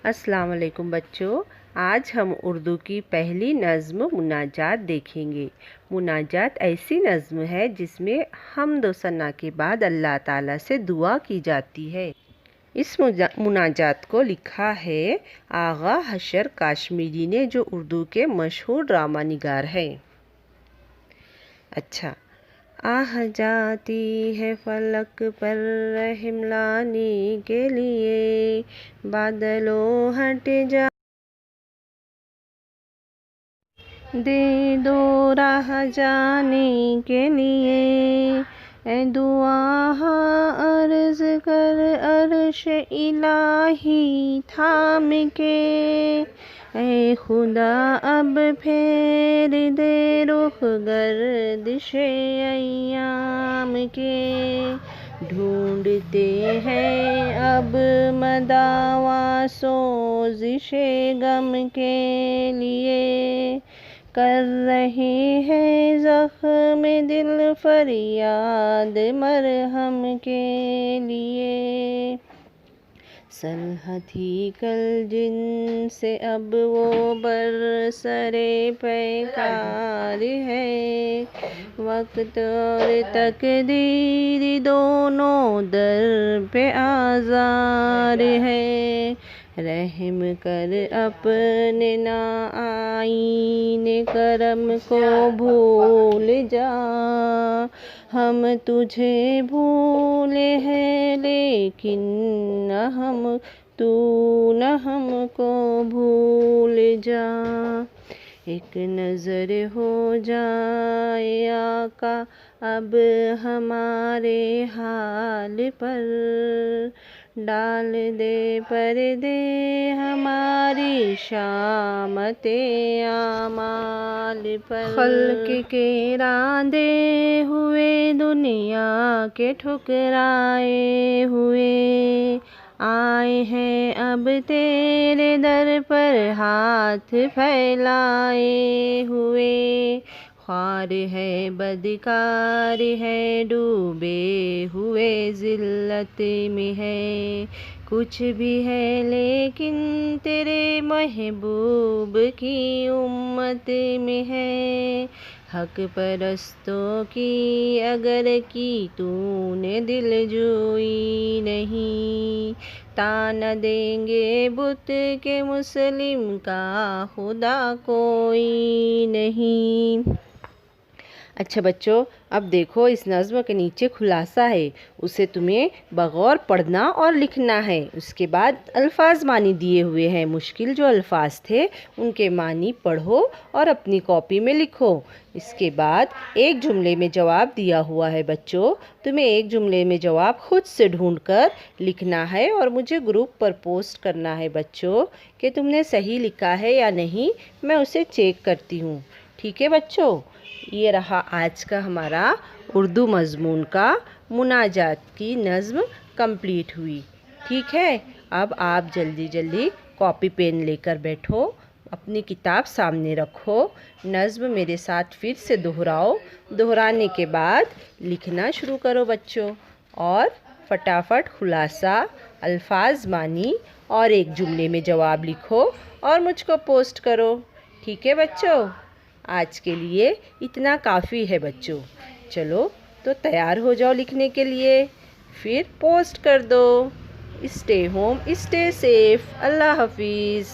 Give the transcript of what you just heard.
अस्सलाम वालेकुम बच्चों। आज हम उर्दू की पहली नज़्म मुनाजात देखेंगे। मुनाजात ऐसी नज़्म है जिसमें हम्द व सना के बाद अल्लाह ताला से दुआ की जाती है। इस मुनाजात को लिखा है आगा हशर काश्मीरी ने, जो उर्दू के मशहूर ड्रामा निगार हैं। अच्छा। आह जाती है फलक पर रहम लाने के लिए, बादलों हट जा दे दो राह जाने के लिए। ए दुआ अर्ज कर अर्श इलाही थाम के, ए खुदा अब फेर दे रुख गर्दिशे अय्याम के। ढूंढते हैं अब मदावा सोजिशे गम के लिए, कर रहे हैं ज़ख्म दिल फरियाद मरहम के लिए। सलह थी कल जिनसे अब वो बरसरे पैकार है, वक्त और तकदीर दोनों दर पे आज़ार है। रहम कर अपने नाआईने करम को भूल जा, हम तुझे भूले हैं लेकिन तू न हमको भूल जा। एक नज़र हो जाए आका अब हमारे हाल पर, डाल दे पर्दे हमारी शामते आमाल पर। खल्क के रांदे हुए दुनिया के ठुकराए हुए, आए हैं अब तेरे दर पर हाथ फैलाए हुए। ख्वार है बदकार है डूबे हुए ज़िल्लत में है, कुछ भी है लेकिन तेरे महबूब की उम्मत में है। हक परस्तों की अगर की तूने दिलजोई नहीं, ताना देंगे बुत के मुस्लिम का खुदा कोई नहीं। अच्छा बच्चों, अब देखो इस नज़्म के नीचे खुलासा है, उसे तुम्हें बगौर पढ़ना और लिखना है। उसके बाद अल्फाज मानी दिए हुए हैं, मुश्किल जो अल्फाज थे उनके मानी पढ़ो और अपनी कॉपी में लिखो। इसके बाद एक जुमले में जवाब दिया हुआ है बच्चों, तुम्हें एक जुमले में जवाब खुद से ढूंढकर लिखना है और मुझे ग्रुप पर पोस्ट करना है बच्चों कि तुमने सही लिखा है या नहीं, मैं उसे चेक करती हूँ। ठीक है बच्चों, ये रहा आज का हमारा उर्दू मज़मून का मुनाजात की नज़्म कंप्लीट हुई। ठीक है, अब आप जल्दी जल्दी कॉपी पेन लेकर बैठो, अपनी किताब सामने रखो, नज़्म मेरे साथ फिर से दोहराओ। दोहराने के बाद लिखना शुरू करो बच्चों, और फटाफट खुलासा, अल्फाज मानी और एक जुमले में जवाब लिखो और मुझको पोस्ट करो। ठीक है बच्चों, आज के लिए इतना काफ़ी है बच्चों। चलो तो तैयार हो जाओ लिखने के लिए, फिर पोस्ट कर दो। Stay home, stay safe. अल्लाह हाफिज़।